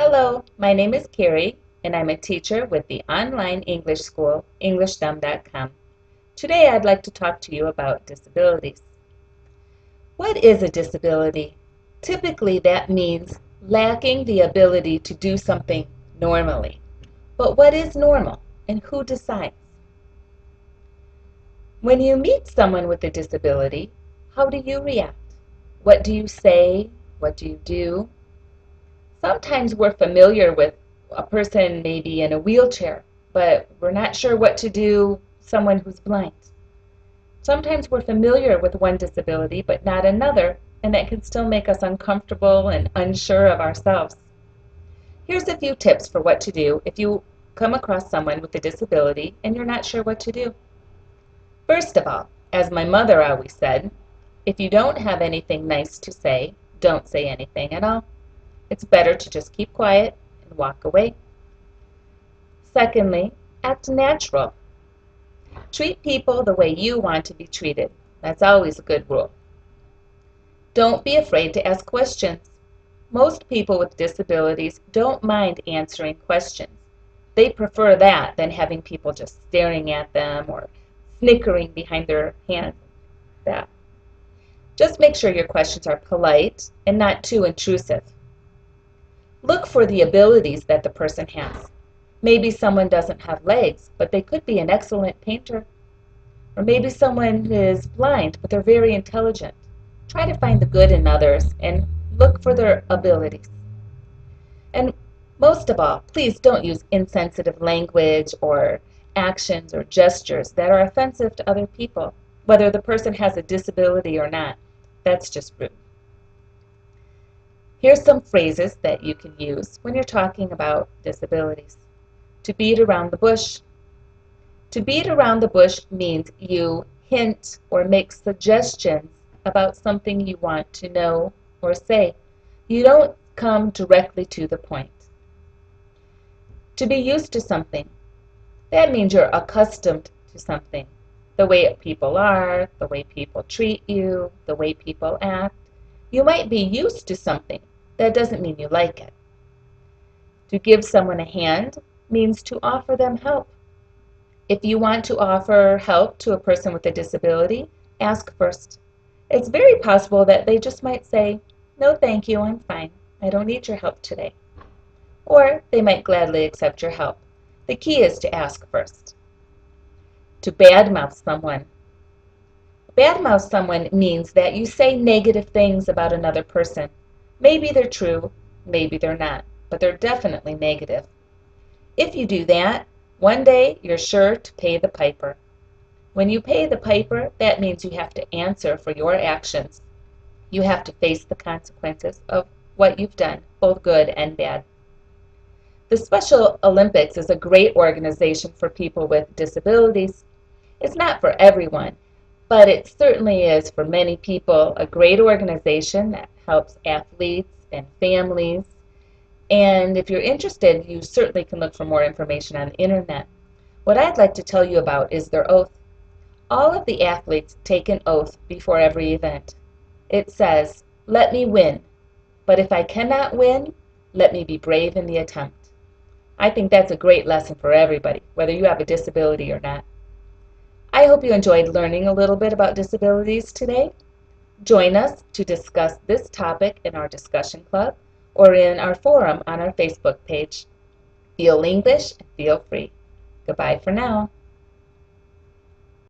Hello, my name is Carrie, and I'm a teacher with the online English school, EnglishDom.com. Today I'd like to talk to you about disabilities. What is a disability? Typically that means lacking the ability to do something normally. But what is normal, and who decides? When you meet someone with a disability, how do you react? What do you say? What do you do? Sometimes we're familiar with a person maybe in a wheelchair, but we're not sure what to do someone who's blind. Sometimes we're familiar with one disability but not another, and that can still make us uncomfortable and unsure of ourselves. Here's a few tips for what to do if you come across someone with a disability and you're not sure what to do. First of all, as my mother always said, if you don't have anything nice to say, don't say anything at all. It's better to just keep quiet and walk away. Secondly, act natural. Treat people the way you want to be treated. That's always a good rule. Don't be afraid to ask questions. Most people with disabilities don't mind answering questions. They prefer that than having people just staring at them or snickering behind their hands. Just make sure your questions are polite and not too intrusive. Look for the abilities that the person has. Maybe someone doesn't have legs, but they could be an excellent painter. Or maybe someone is blind, but they're very intelligent. Try to find the good in others and look for their abilities. And most of all, please don't use insensitive language or actions or gestures that are offensive to other people, whether the person has a disability or not. That's just rude. Here's some phrases that you can use when you're talking about disabilities. To beat around the bush. To beat around the bush means you hint or make suggestions about something you want to know or say. You don't come directly to the point. To be used to something. That means you're accustomed to something. The way people are, the way people treat you, the way people act. You might be used to something. That doesn't mean you like it. To give someone a hand means to offer them help. If you want to offer help to a person with a disability, ask first. It's very possible that they just might say, "No, thank you, I'm fine. I don't need your help today." Or they might gladly accept your help. The key is to ask first. To badmouth someone. Badmouth someone means that you say negative things about another person. Maybe they're true, maybe they're not, but they're definitely negative. If you do that, one day you're sure to pay the piper. When you pay the piper, that means you have to answer for your actions. You have to face the consequences of what you've done, both good and bad. The Special Olympics is a great organization for people with disabilities. It's not for everyone, but it certainly is for many people a great organization that helps athletes and families. And if you're interested, you certainly can look for more information on the internet. What I'd like to tell you about is their oath. All of the athletes take an oath before every event. It says, "Let me win, but if I cannot win, let me be brave in the attempt." I think that's a great lesson for everybody, whether you have a disability or not. I hope you enjoyed learning a little bit about disabilities today. Join us to discuss this topic in our discussion club or in our forum on our Facebook page. Feel English and feel free. Goodbye for now.